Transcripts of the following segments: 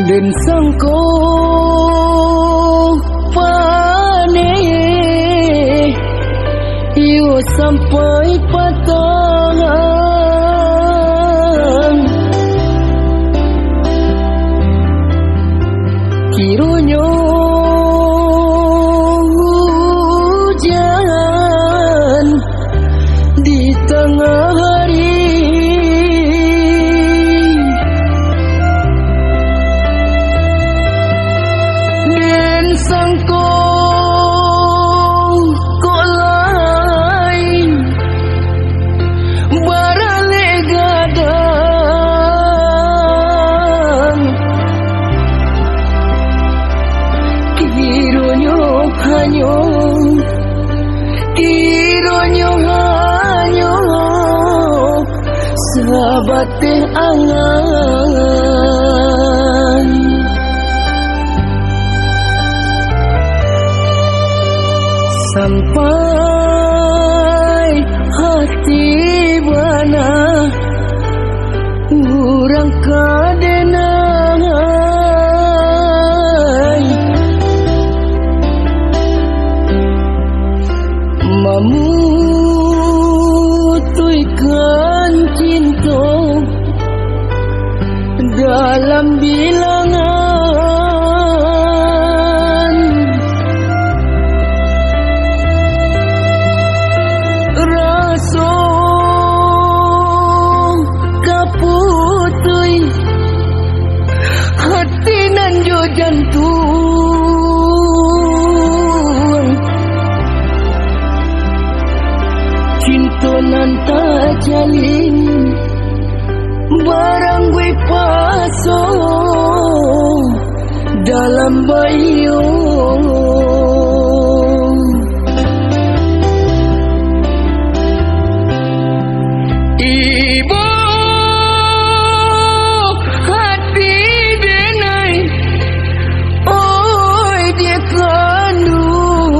Den sangko pane yo sampai patangan kirunyo hujan di tengah hari dan sangkong kok lain barale gadang kironyo hanyo sahabat teh angan sampai hati bana urang kadenai memutuykan cinta dalam bilangan rasa kaputuy hati nan jo jantung cinta nan tak jalin barang gue paso dalam bayu ibu hati denai oi dia kandung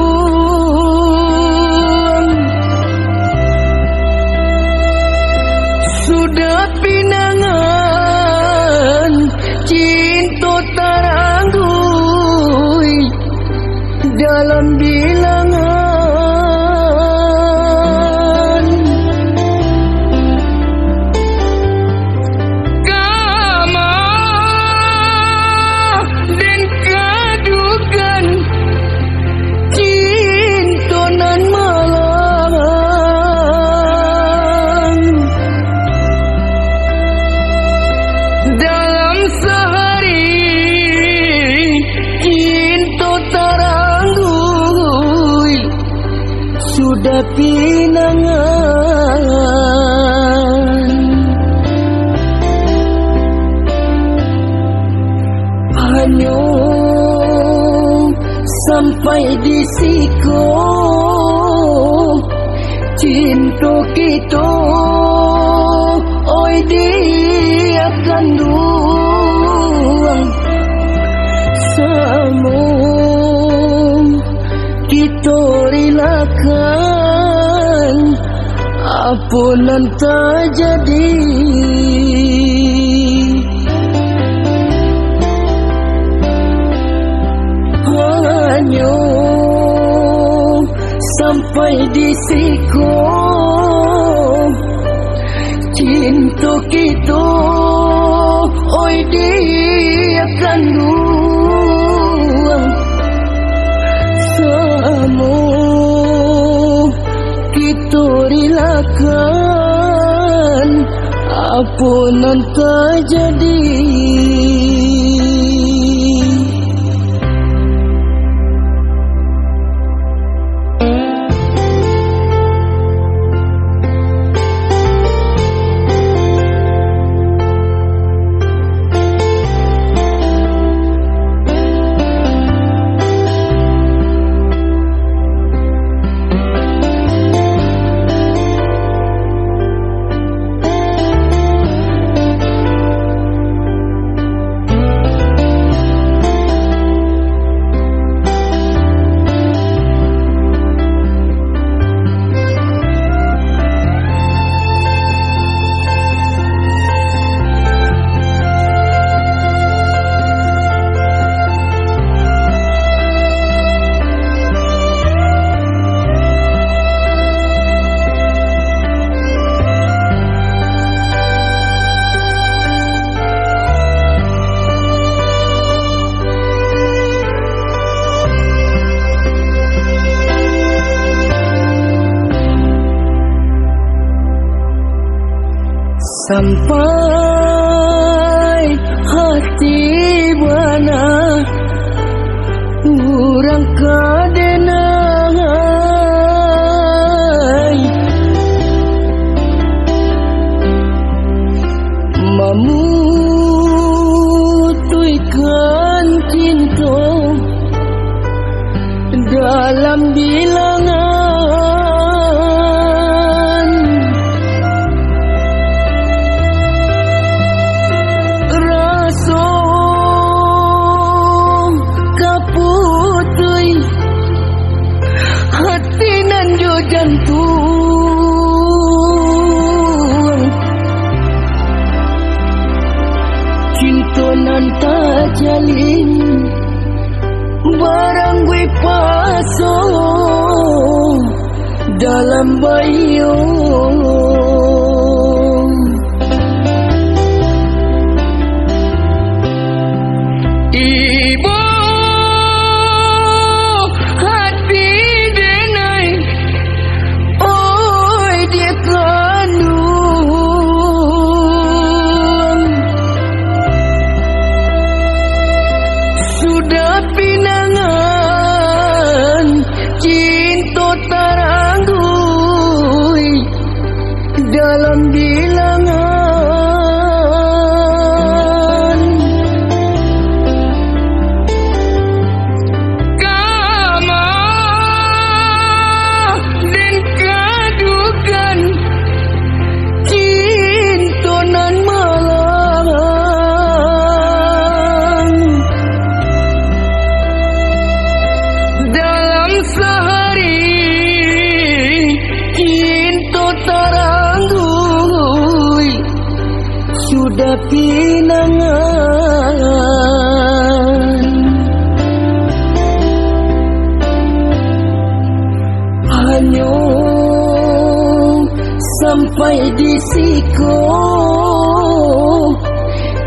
sudah pinangan cinta taranggui dalam bilangan kama dan kadugan cinta nan malang dalam sehari cinta taranggui sudah pinangan hanya sampai di siku cinta kita oi dia kandung semua kita relakan apa nan terjadi hanya sampai di siku cinta kita oi dia kandung semua kita relakan apa nan terjadi sampai hati bana urang kadenai memutuikan cinta dalam bilangan rasa kaputui hati nan jo jantung cinta nan tak jalin barang gue paso dalam bayo ibu hati denai oi dia kandung sudah pinangan cinta taranggui dalam bilangan kama dan kadukan cinta nan malang dalam sehari cinta taranggui sudah pinangan hanya sampai di siku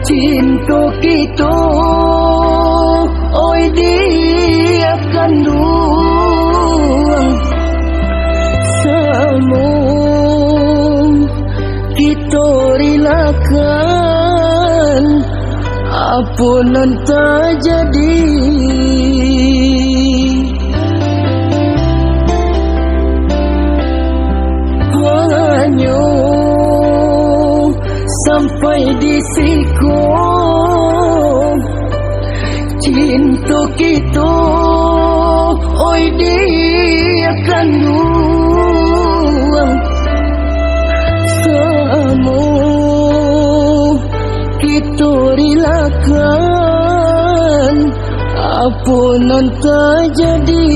cinta kita oi dia kandung semua kita relakan apa nan terjadi hanya sampai di siku cinta kita oi dia kandung semua kita relakan apa nan terjadi